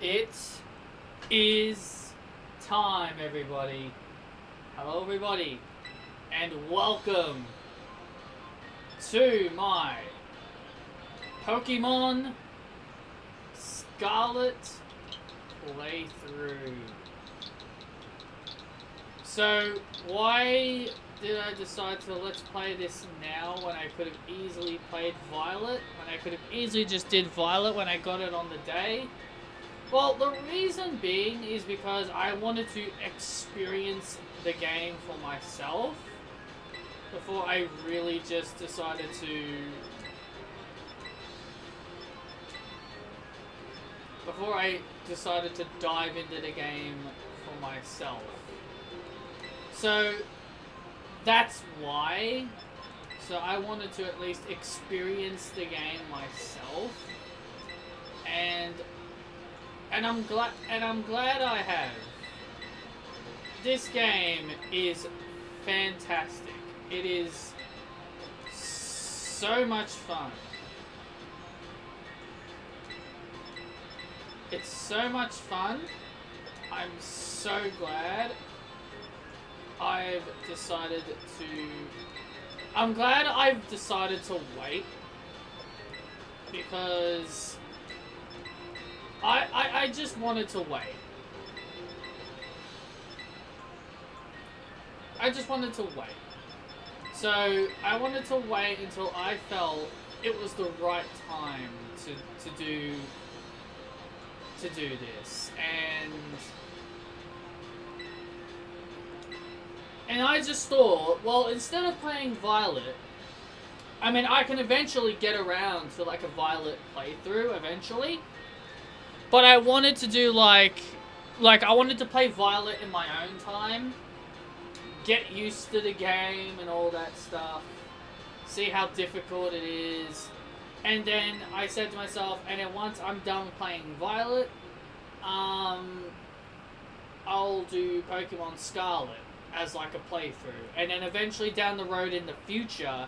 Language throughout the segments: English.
It is time, everybody. Hello, everybody, and welcome to my Pokemon Scarlet playthrough. So, why did I decide to let's play this now when I could have easily played Violet? When I could have easily just did Violet when I got it on the day? Well, the reason being is because I wanted to experience the game for myself before I really just decided to... Before I decided to dive into the game for myself. So, that's why. So I wanted to at least experience the game myself. And I'm glad I have. This game is fantastic. It is so much fun. It's so much fun. I'm so glad I've decided to wait, because I just wanted to wait. I just wanted to wait. So I wanted to wait until I felt it was the right time to do this, and I just thought, well, instead of playing Violet, I mean, I can eventually get around to like a Violet playthrough eventually. But I wanted to do like I wanted to play Violet in my own time, get used to the game and all that stuff, see how difficult it is, and then I said to myself, and then once I'm done playing Violet, I'll do Pokemon Scarlet as like a playthrough, and then eventually down the road in the future,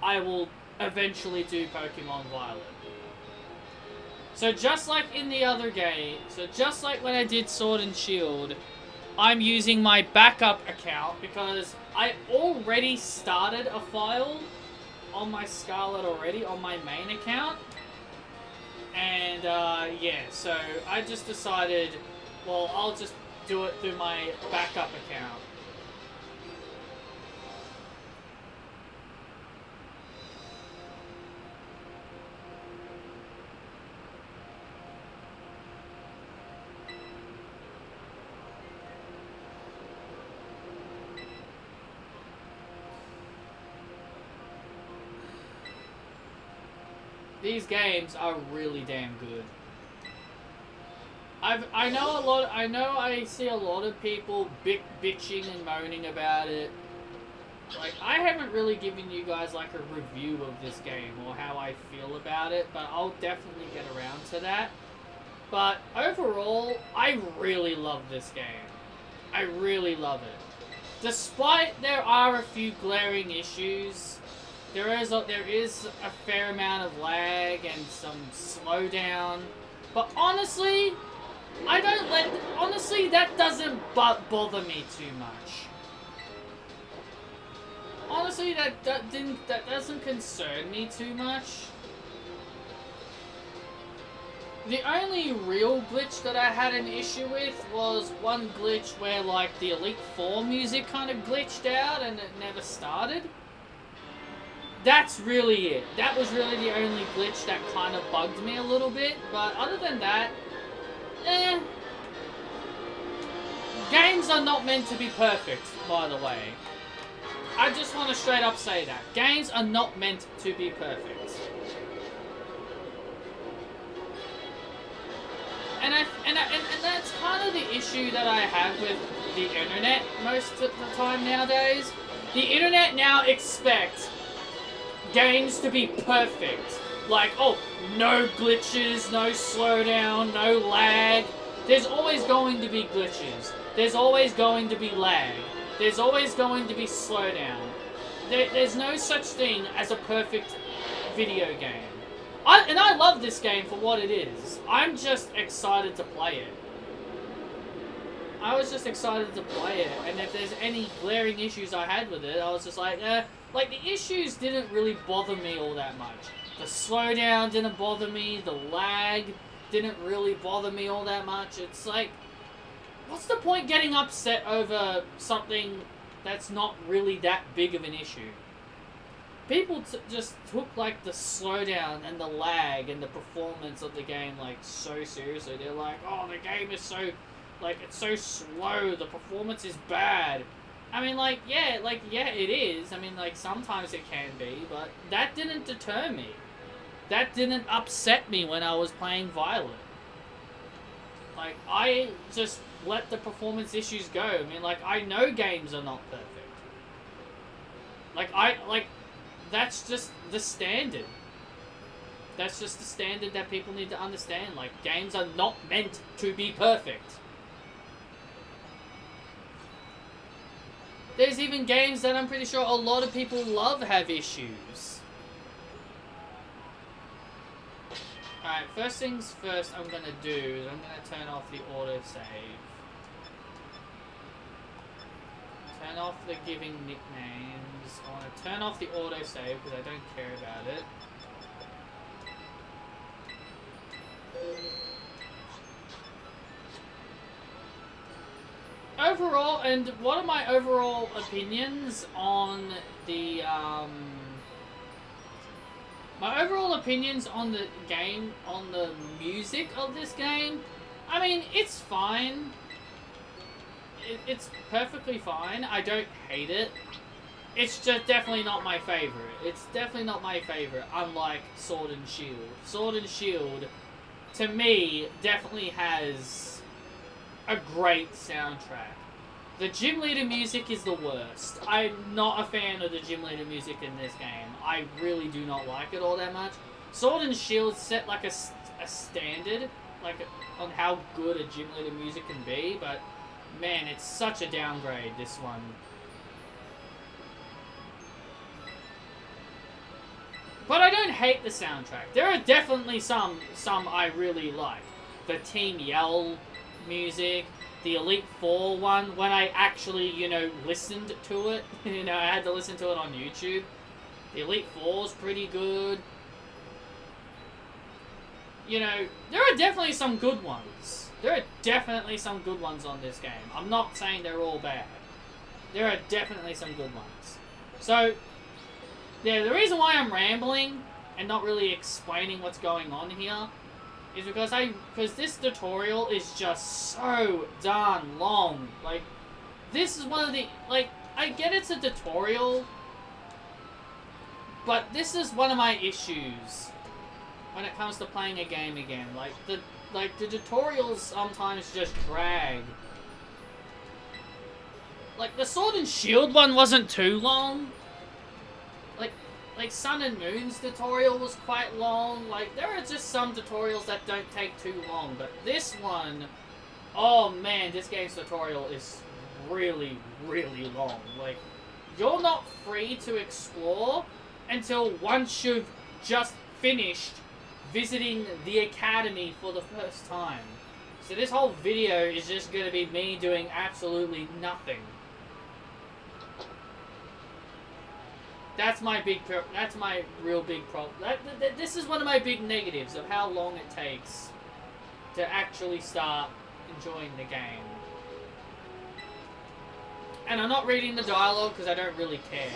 I will eventually do Pokemon Violet. So just like in the other game, so just like when I did Sword and Shield, I'm using my backup account because I already started a file on my Scarlet already, on my main account. And yeah, so I just decided, well, I'll just do it through my backup account. These games are really damn good. I know I see a lot of people bitching and moaning about it. Like, I haven't really given you guys like a review of this game or how I feel about it, but I'll definitely get around to that. But overall, I really love this game. I really love it. Despite there are a few glaring issues, there is a fair amount of lag and some slowdown, but honestly, that doesn't bother me too much. Honestly, that doesn't concern me too much. The only real glitch that I had an issue with was one glitch where like the Elite Four music kind of glitched out and it never started. That's really it. That was really the only glitch that kind of bugged me a little bit. But other than that, games are not meant to be perfect, by the way. I just want to straight up say that. Games are not meant to be perfect. And that's kind of the issue that I have with the internet most of the time nowadays. The internet now expects games to be perfect. Like, oh, no glitches, no slowdown, no lag. There's always going to be glitches. There's always going to be lag. There's always going to be slowdown. There's no such thing as a perfect video game. I love this game for what it is. I'm just excited to play it. I was just excited to play it, and if there's any glaring issues I had with it, I was just like, like, the issues didn't really bother me all that much. The slowdown didn't bother me, the lag didn't really bother me all that much. It's like, what's the point getting upset over something that's not really that big of an issue? People just took, like, the slowdown and the lag and the performance of the game, like, so seriously. They're like, oh, the game is so, like, it's so slow, the performance is bad. I mean, like, yeah, it is. I mean, like, sometimes it can be, but that didn't deter me. That didn't upset me when I was playing Violet. Like, I just let the performance issues go. I mean, like, I know games are not perfect. Like, that's just the standard. That's just the standard that people need to understand. Like, games are not meant to be perfect. There's even games that I'm pretty sure a lot of people love have issues. Alright, first things first I'm gonna do is I'm gonna turn off the autosave. Turn off the giving nicknames. I want to turn off the autosave because I don't care about it. Overall, and what are my overall opinions on the, my overall opinions on the game, on the music of this game? I mean, it's fine. It's perfectly fine. I don't hate it. It's just definitely not my favorite. It's definitely not my favorite, unlike Sword and Shield. Sword and Shield, to me, definitely has a great soundtrack. The gym leader music is the worst. I'm not a fan of the gym leader music in this game. I really do not like it all that much. Sword and Shield set like a standard, like on how good a gym leader music can be, but man, it's such a downgrade, this one. But I don't hate the soundtrack. There are definitely some I really like. The Team Yell music, the Elite Four one, when I actually, you know, listened to it. You know, I had to listen to it on YouTube. The Elite Four's pretty good. You know, there are definitely some good ones. There are definitely some good ones on this game. I'm not saying they're all bad. There are definitely some good ones. So, yeah, the reason why I'm rambling and not really explaining what's going on here is because this tutorial is just so darn long. Like, this is one of the, like, I get it's a tutorial, but this is one of my issues when it comes to playing a game again. Like, the tutorials sometimes just drag. Like, the Sword and Shield one wasn't too long. Like, Sun and Moon's tutorial was quite long. Like, there are just some tutorials that don't take too long. But this one, oh man, this game's tutorial is really, really long. Like, you're not free to explore until once you've just finished visiting the academy for the first time. So this whole video is just going to be me doing absolutely nothing. That's my real big problem. This is one of my big negatives of how long it takes to actually start enjoying the game. And I'm not reading the dialogue because I don't really care.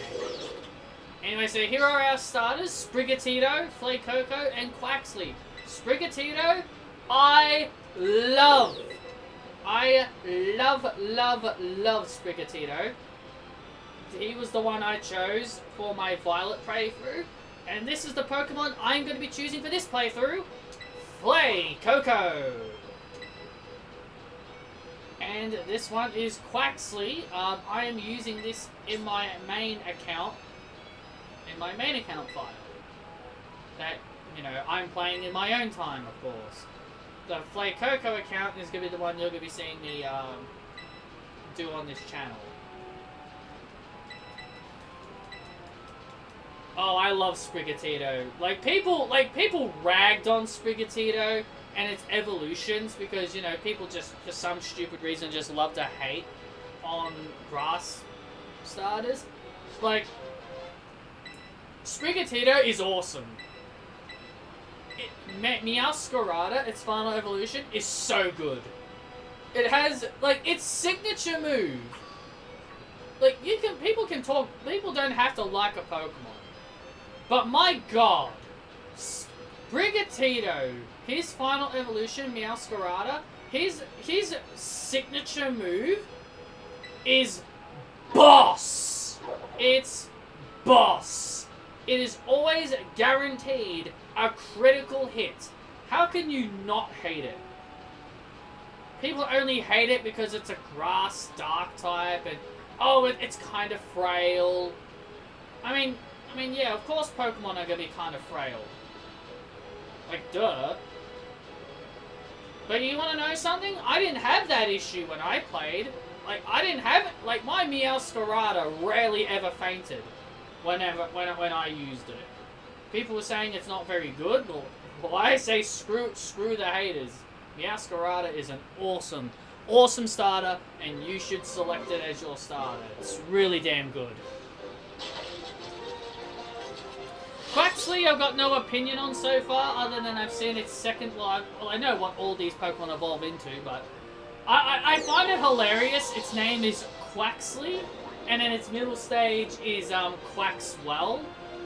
Anyway, so here are our starters: Sprigatito, Flacoco, and Quaxley. Sprigatito, I love Sprigatito. He was the one I chose for my Violet playthrough. And this is the Pokemon I'm going to be choosing for this playthrough. Flacoco. And this one is Quaxley. I am using this in my main account. In my main account file. That, you know, I'm playing in my own time, of course. The Flacoco account is going to be the one you're going to be seeing me do on this channel. Oh, I love Sprigatito. Like people ragged on Sprigatito and its evolutions because, you know, people just, for some stupid reason, just love to hate on grass starters. Like, Sprigatito is awesome. Meowscarada, its final evolution, is so good. It has, like, its signature move. Like, people don't have to like a Pokemon. But my god, Sprigatito, his final evolution, Meowscarada, his signature move is boss. It's boss. It is always guaranteed a critical hit. How can you not hate it? People only hate it because it's a grass dark type and oh, it's kind of frail. I mean, yeah, of course Pokemon are gonna be kind of frail. Like, duh. But you wanna know something? I didn't have that issue when I played. Like, like, my Meowscarada rarely ever fainted when I used it. People were saying it's not very good, well, I say screw the haters. Meowscarada is an awesome starter, and you should select it as your starter. It's really damn good. Quaxly, I've got no opinion on so far, other than I've seen its second live. Well, I know what all these Pokemon evolve into, but I find it hilarious. Its name is Quaxly, and then its middle stage is Quaxwell.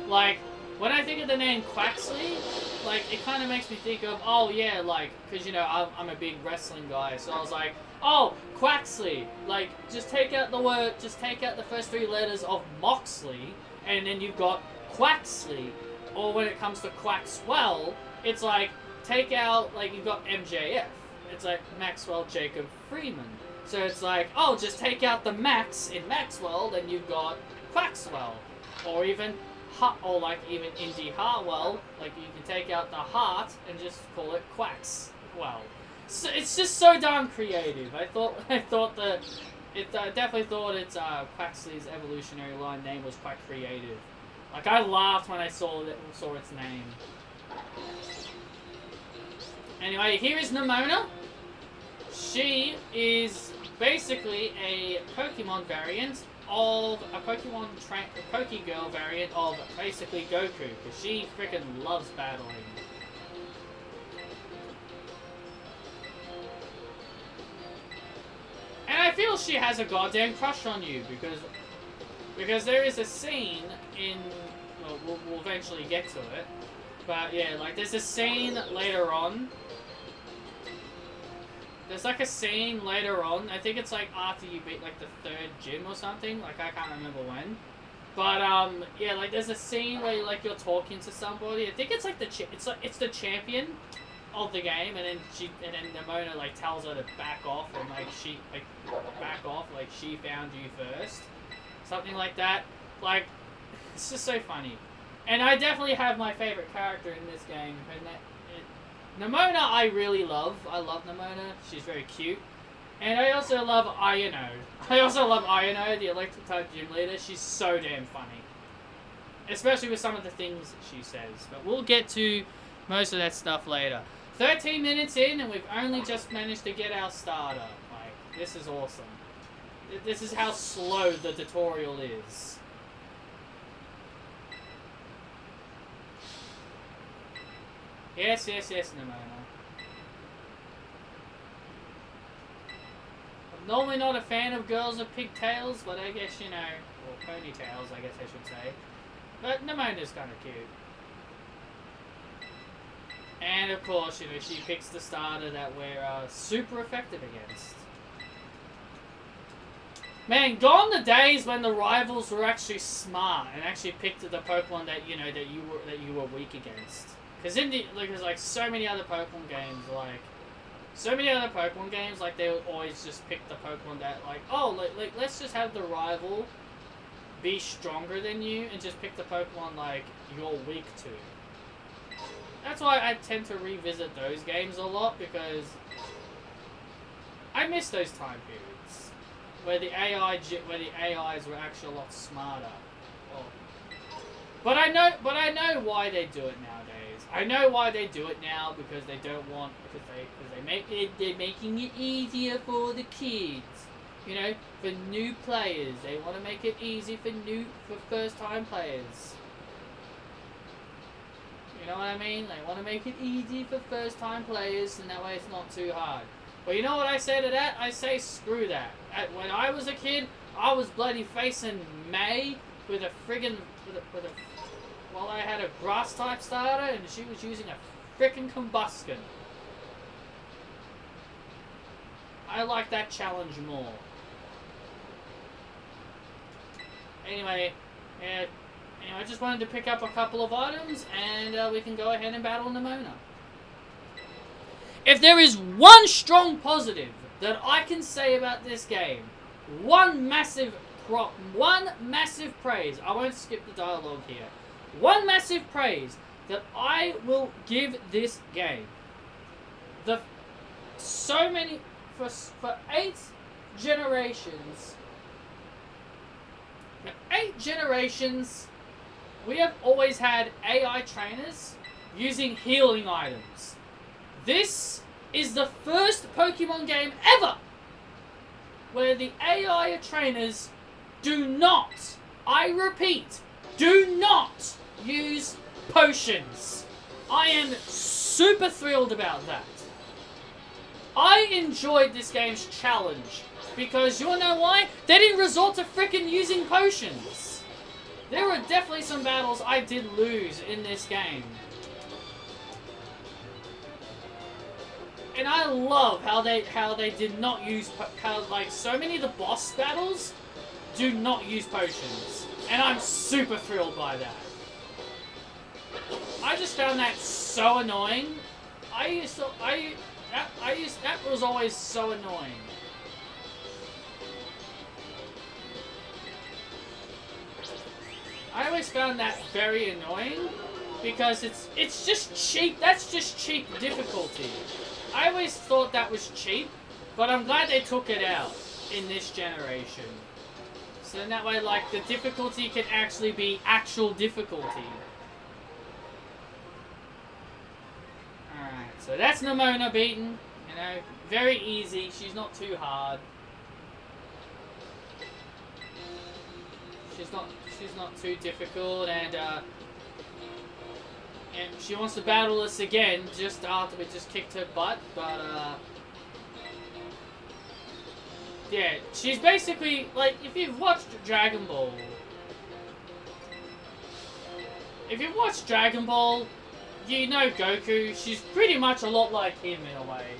Like, when I think of the name Quaxly, like, it kind of makes me think of, oh yeah, like, because, you know, I'm a big wrestling guy, so I was like, oh, Quaxly. Like, just take out the first three letters of Moxley, and then you've got Quaxly. Or when it comes to Quaxwell, it's like, take out, like, you've got MJF. It's like Maxwell Jacob Freeman. So it's like, oh, just take out the Max in Maxwell, then you've got Quaxwell. Or even even Indy Hartwell, like, you can take out the heart and just call it Quaxwell. So it's just so darn creative. I definitely thought its Quaxly's evolutionary line name was quite creative. Like, I laughed when I saw its name. Anyway, here is Nemona. She is basically a Pokemon variant of a Pokegirl variant of basically Goku, because she freaking loves battling. And I feel she has a goddamn crush on you, because there is a scene in, well, we'll eventually get to it, but yeah, like, there's a scene later on. There's like a scene later on, I think it's like after you beat like the third gym or something, like I can't remember when. But yeah, like there's a scene where you're talking to somebody. I think it's like it's the champion of the game, and then Nemona like tells her to back off, and like she found you first. Something like that. Like, it's just so funny. And I definitely have my favorite character in this game, and Nemona I really love. I love Nemona. She's very cute. And I also love Iono. The electric type gym leader. She's so damn funny. Especially with some of the things she says. But we'll get to most of that stuff later. 13 minutes in, and we've only just managed to get our starter. Like, this is awesome. This is how slow the tutorial is. Yes, Nemona. I'm normally not a fan of girls with pigtails, but I guess, you know, or ponytails, I guess I should say. But Nemona's kind of cute. And of course, you know, she picks the starter that we're super effective against. Man, gone the days when the rivals were actually smart and actually picked the Pokemon that you know that you were weak against. Because there's like so many other Pokemon games, like they would always just pick the Pokemon that like, oh, like let's just have the rival be stronger than you and just pick the Pokemon like you're weak to. That's why I tend to revisit those games a lot, because I miss those time periods where the AIs were actually a lot smarter. But I know why they do it nowadays. I know why they do it now because they don't want they're making it easier for the kids. You know, for new players. They want to make it easy for first time players. You know what I mean? They want to make it easy for first time players, and that way it's not too hard. But you know what I say to that? I say screw that. When I was a kid, I was bloody facing May with a friggin' well, I had a grass type starter and she was using a frickin' combustion. I like that challenge more. Anyway, I just wanted to pick up a couple of items and we can go ahead and battle Nimona. If there is one strong positive that I can say about this game, one massive praise, I won't skip the dialogue here, one massive praise that I will give this game. For 8 generations, we have always had AI trainers using healing items. This is the first Pokemon game ever where the AI trainers do not, I repeat, do not use potions. I am super thrilled about that. I enjoyed this game's challenge because you wanna know why? They didn't resort to frickin' using potions. There were definitely some battles I did lose in this game. And I love how they did not use like so many of the boss battles do not use potions, and I'm super thrilled by that. I just found that so annoying. That was always so annoying. I always found that very annoying because it's just cheap. That's just cheap difficulty. I always thought that was cheap, but I'm glad they took it out in this generation. So then that way, like, the difficulty can actually be actual difficulty. Alright, so that's Nimona beaten. You know, very easy. She's not too hard. She's not too difficult, and she wants to battle us again just after we just kicked her butt, but yeah, she's basically, like, if you've watched Dragon Ball, you know Goku. She's pretty much a lot like him in a way.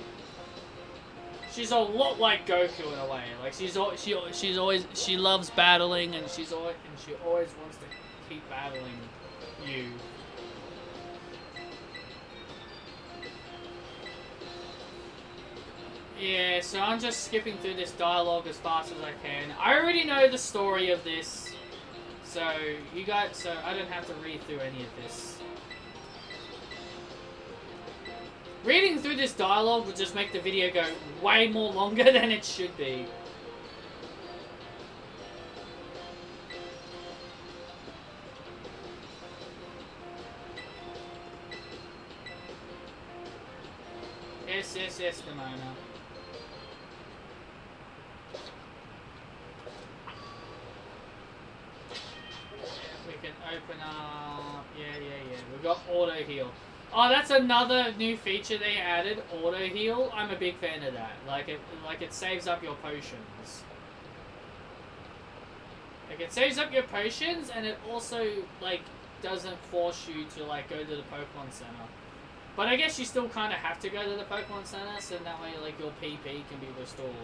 She's a lot like Goku in a way. Like she loves battling, and she always wants to keep battling you. Yeah, so I'm just skipping through this dialogue as fast as I can. I already know the story of this, so I don't have to read through any of this. Reading through this dialogue would just make the video go way more longer than it should be. Yes, Nimona. We can open up... Yeah. We've got auto heal. Oh, that's another new feature they added, auto heal. I'm a big fan of that. Like it saves up your potions. Like, it saves up your potions, and it also, like, doesn't force you to, like, go to the Pokemon Center. But I guess you still kind of have to go to the Pokemon Center, so that way, like, your PP can be restored.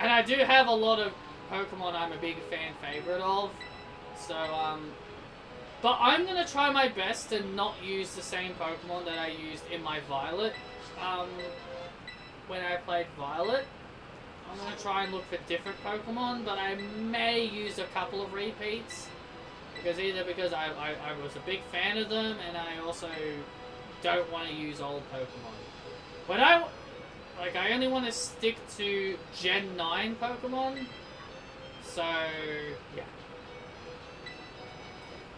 And I do have a lot of Pokemon I'm a big fan favorite of, so, but I'm going to try my best to not use the same Pokemon that I used in my Violet, when I played Violet. I'm going to try and look for different Pokemon, but I may use a couple of repeats. Because I was a big fan of them, and I also don't want to use old Pokemon. But I only want to stick to Gen 9 Pokemon. So, yeah.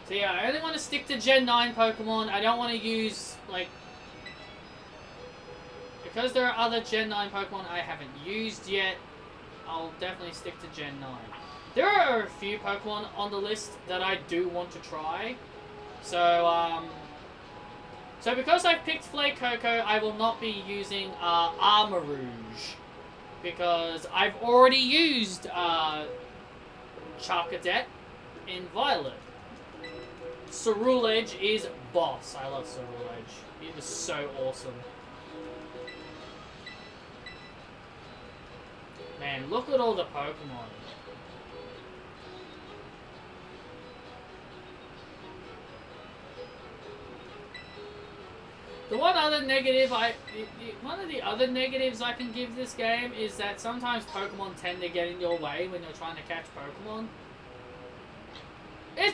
So yeah, I only want to stick to Gen 9 Pokemon. I don't want to use, like... Because there are other Gen 9 Pokemon I haven't used yet, I'll definitely stick to Gen 9. There are a few Pokemon on the list that I do want to try. So, so because I've picked Flake Coco, I will not be using, Armarouge. Because I've already used, Charcadet in Violet. Ceruledge is boss. I love Ceruledge. It was so awesome. Man, look at all the Pokemon. The one other negative one of the other negatives I can give this game is that sometimes Pokemon tend to get in your way when you're trying to catch Pokemon.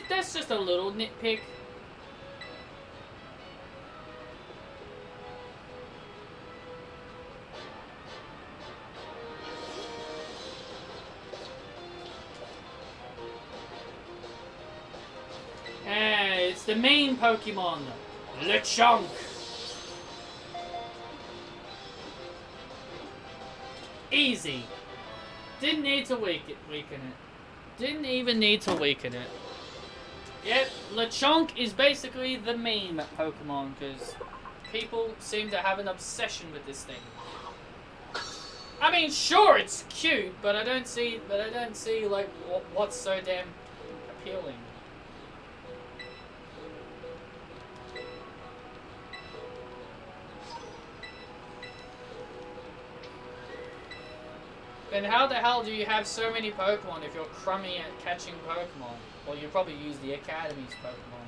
That's just a little nitpick. Hey, it's the main Pokemon, Lechonk. Easy. Didn't need to weaken it. Didn't even need to weaken it. Yep, Lechonk is basically the meme Pokemon because people seem to have an obsession with this thing. I mean, sure, it's cute, but I don't see like what's so damn appealing. Then how the hell do you have so many Pokemon if you're crummy at catching Pokemon? Well, you probably use the Academy's Pokemon.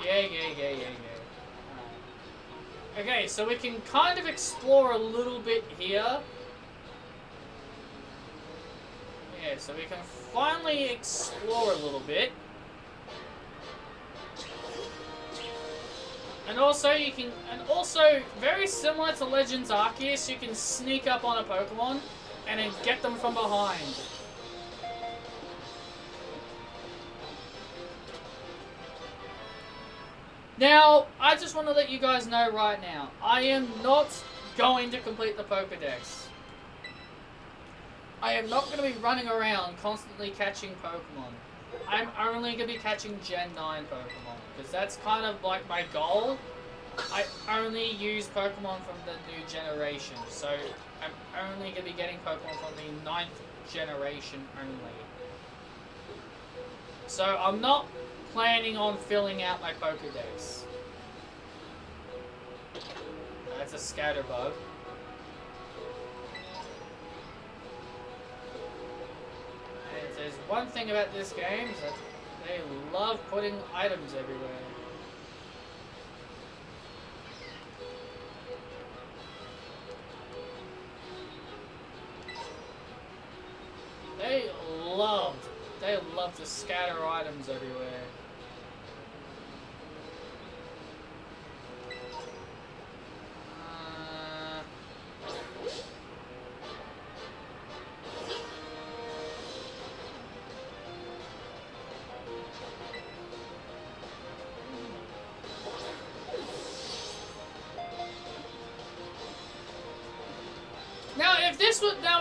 Yeah. Okay, so we can kind of explore a little bit here. Yeah, so we can finally explore a little bit. And also very similar to Legends Arceus, you can sneak up on a Pokemon and then get them from behind. Now, I just want to let you guys know right now, I am not going to complete the Pokédex. I am not going to be running around constantly catching Pokemon. I'm only going to be catching Gen 9 Pokemon, because that's kind of like my goal. I only use Pokemon from the new generation, so I'm only going to be getting Pokemon from the 9th generation only. So I'm not planning on filling out my Pokédex. That's a Scatterbug. And there's one thing about this game, is that they love putting items everywhere. They love to scatter items everywhere.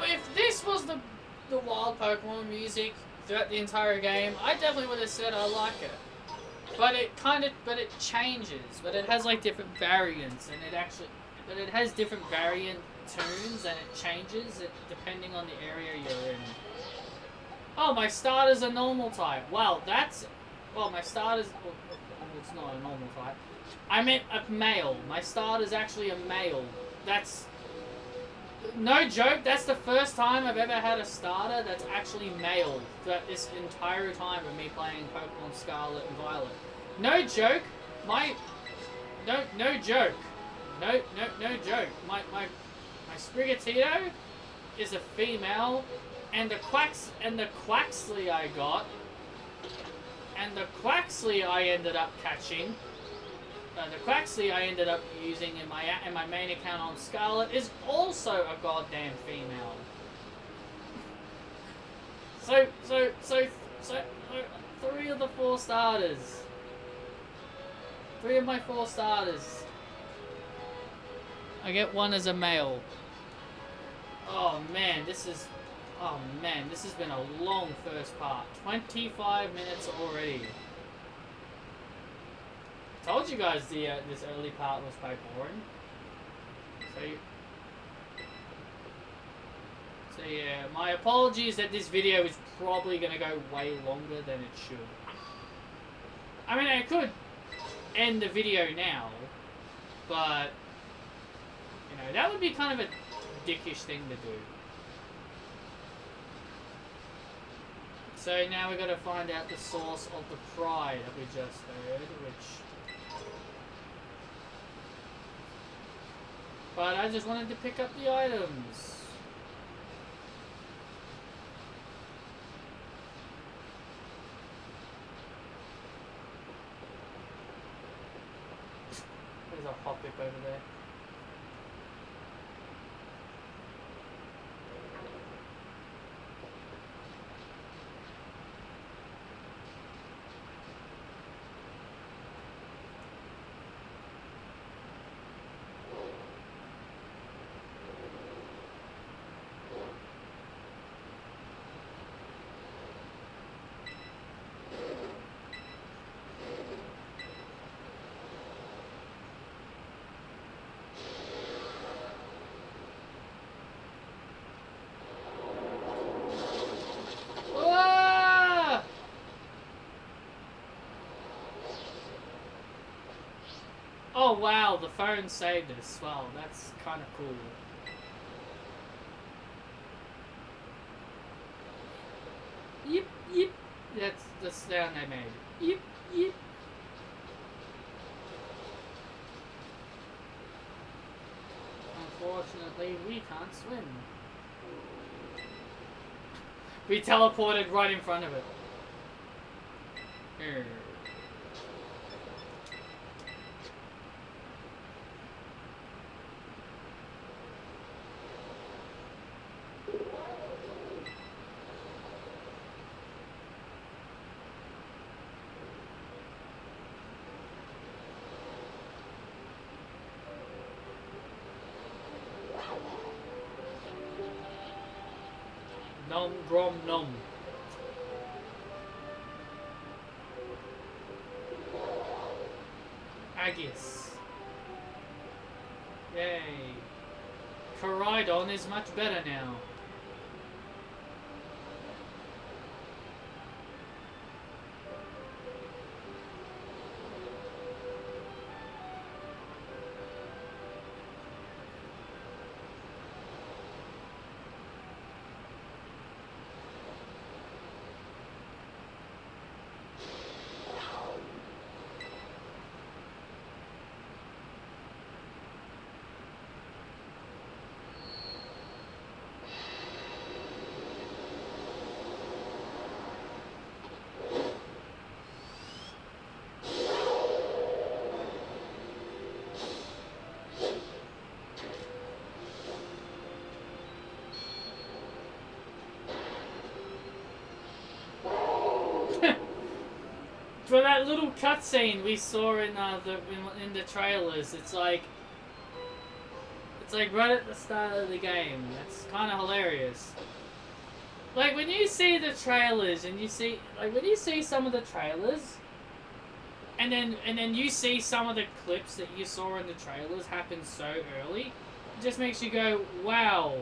If this was the wild Pokemon music throughout the entire game, I definitely would have said I like it. But it changes. But it has like different variants, and it has different variant tunes, and it changes it depending on the area you're in. Oh, my starter's a normal type. Wow, my starter's, well, it's not a normal type. I meant a male. My starter's actually a male. That's, no joke, that's the first time I've ever had a starter that's actually male throughout this entire time of me playing Pokemon Scarlet and Violet. No joke, no joke. No joke. My Sprigatito is a female, and the Quaxley I got, and the Quaxley I ended up catching, the Quaxley I ended up using in my main account on Scarlet is also a goddamn female. So, 3 of the 4 starters. 3 of my 4 starters. I get 1 as a male. Oh man, this has been a long first part. 25 minutes already. Told you guys this early part was quite boring. So yeah, my apologies that this video is probably gonna go way longer than it should. I mean, I could end the video now, but you know, that would be kind of a dickish thing to do. So now we gotta find out the source of the cry that we just heard, but I just wanted to pick up the items. There's a Hoppip over there. Oh wow, the phone saved us. Wow, that's kind of cool. Yip, yip. That's the sound they made. Yip, yip. Unfortunately, we can't swim. We teleported right in front of it. Here. Nom grom nom. Aegis. Yay. Coridon is much better now. For that little cutscene we saw in the trailers, it's like right at the start of the game. That's kind of hilarious. Like when you see the trailers and you see when you see some of the trailers, and then you see some of the clips that you saw in the trailers happen so early, it just makes you go, wow,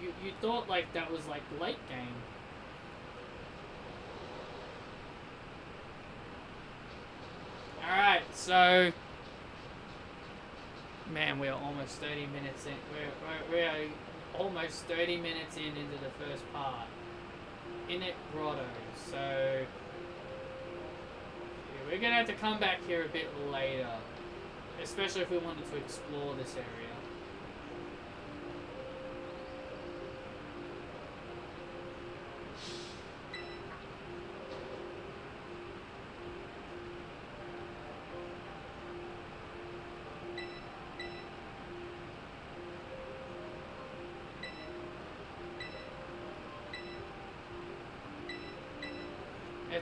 you thought like that was like late game. Alright, so man, we're almost 30 minutes in. We're almost 30 minutes into the first part. Init Grotto. So yeah, we're gonna have to come back here a bit later, especially if we wanted to explore this area.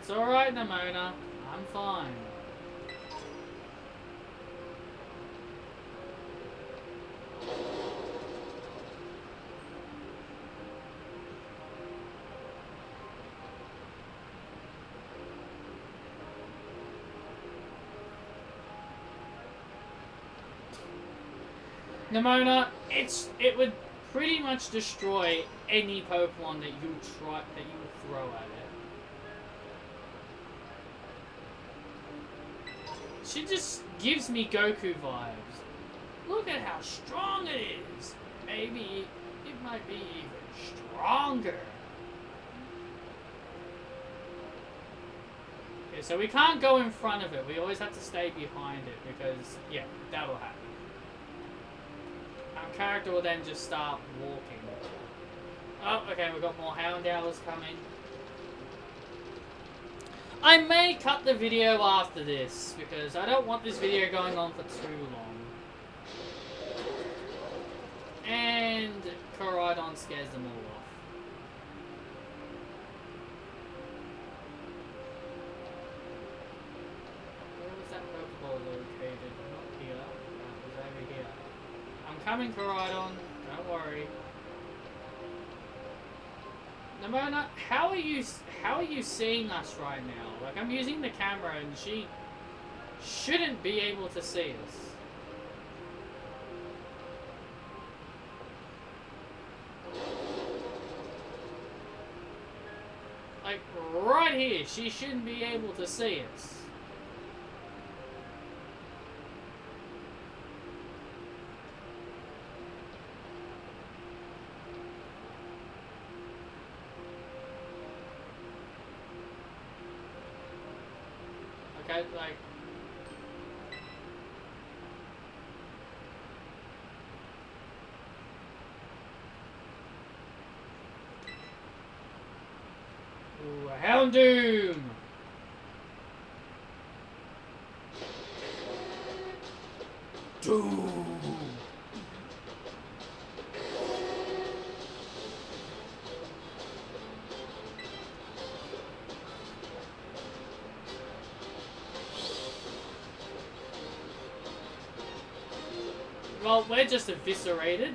It's alright, Nimona. I'm fine. Nimona, it would pretty much destroy any Pokemon that you throw at it. She just gives me Goku vibes. Look at how strong it is. Maybe it might be even stronger. Okay, so we can't go in front of it. We always have to stay behind it because, yeah, that will happen. Our character will then just start walking. Oh, okay, we've got more Houndowers coming. I may cut the video after this, because I don't want this video going on for too long. And Koraidon scares them all off. Where was that Pokeball located? Not here. That was over here. I'm coming, Koraidon. Don't worry. Nimona, how are you seeing us right now? Like, I'm using the camera and she shouldn't be able to see us. Like, right here, she shouldn't be able to see us. Okay, like... Ooh, a Houndoom! Doom! Well, we're just eviscerated.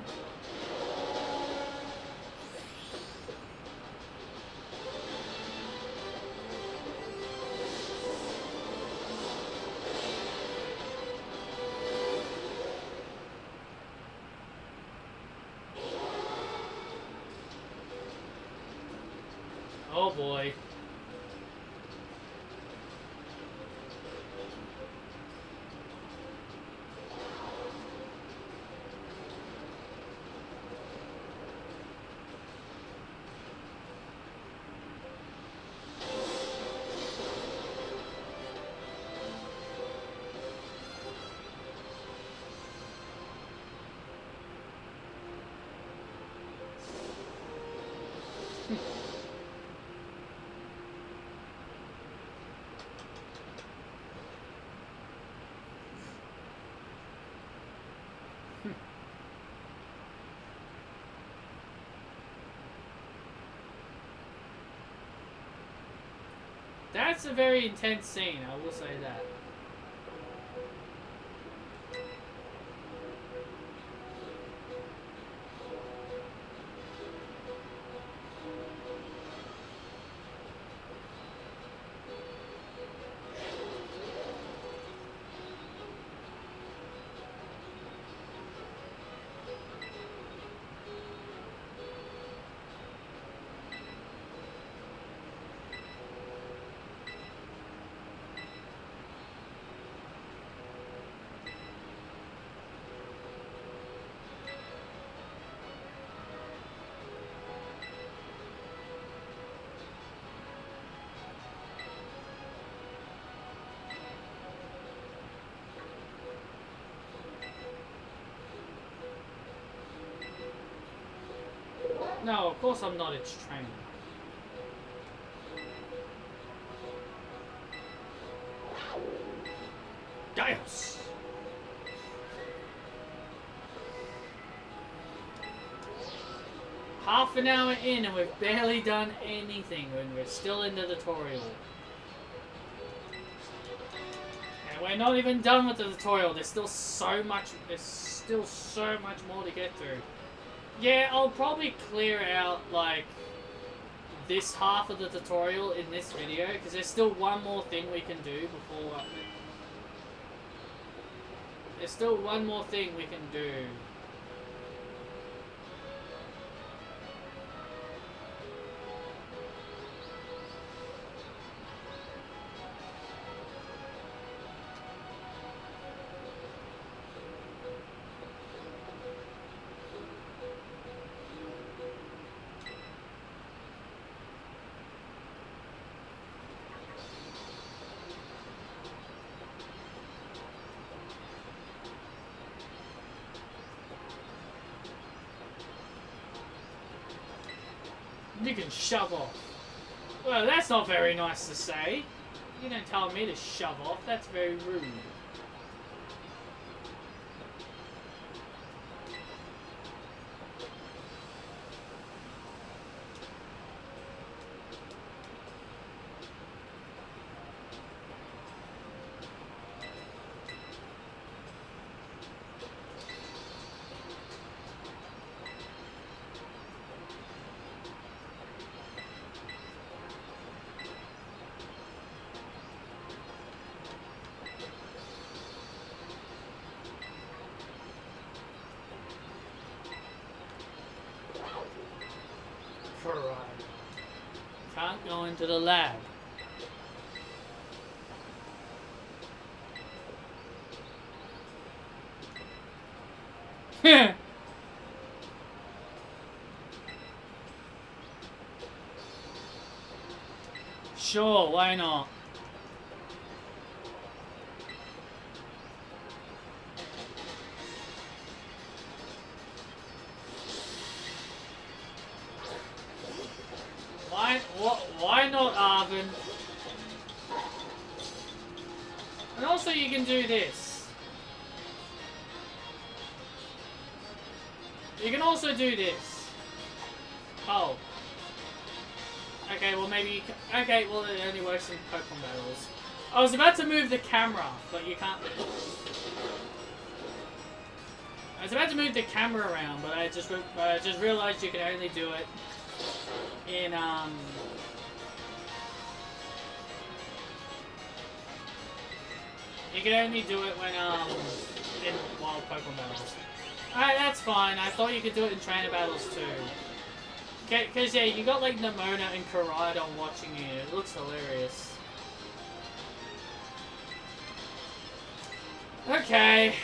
Oh boy. That's a very intense scene, I will say that. No, of course I'm not its trainer. Dios! Half an hour in and we've barely done anything when we're still in the tutorial. we're not even done with the tutorial. There's still so much more to get through. Yeah, I'll probably clear out, like, this half of the tutorial in this video, because there's still one more thing we can do before... There's still one more thing we can do. You can shove off. Well, that's not very nice to say. You don't tell me to shove off. That's very rude. Can't go into the lab. Sure, why not? Why not, Arvin? And also you can do this. You can also do this. Oh. Okay, well maybe you can... Okay, well it only works in Pokemon battles. I was about to move the camera, but you can't... I was about to move the camera around, but I just realized you can only do it in, you can only do it when, in wild Pokemon battles. Alright, that's fine. I thought you could do it in trainer battles too. Because, yeah, you got, like, Nemona and Koraidon watching you. It looks hilarious. Okay.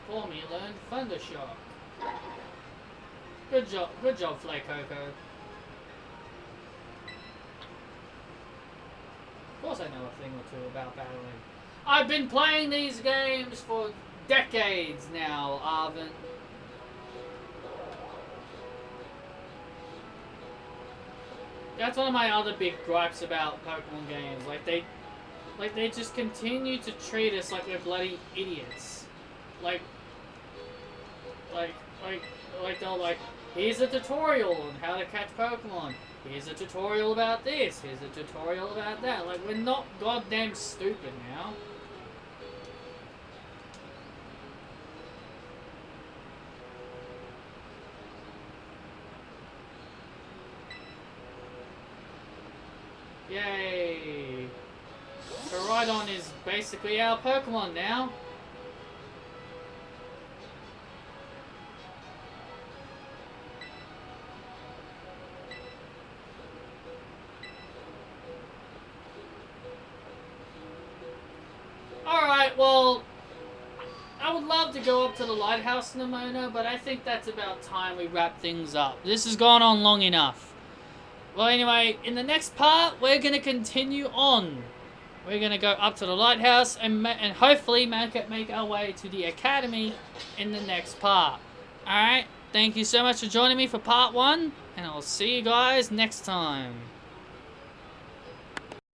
For me, learn Thunder Shock. Good job, Flake Coco. Of course I know a thing or two about battling. I've been playing these games for decades now, Arvin. That's one of my other big gripes about Pokemon games. Like they just continue to treat us like we're bloody idiots. Like they'll like, here's a tutorial on how to catch Pokemon. Here's a tutorial about this. Here's a tutorial about that. Like, we're not goddamn stupid now. Yay! Koraidon is basically our Pokemon now. Alright, well, I would love to go up to the lighthouse, Nemona, but I think that's about time we wrap things up. This has gone on long enough. Well, anyway, in the next part, we're going to continue on. We're going to go up to the lighthouse and hopefully make our way to the academy in the next part. Alright, thank you so much for joining me for part 1, and I'll see you guys next time.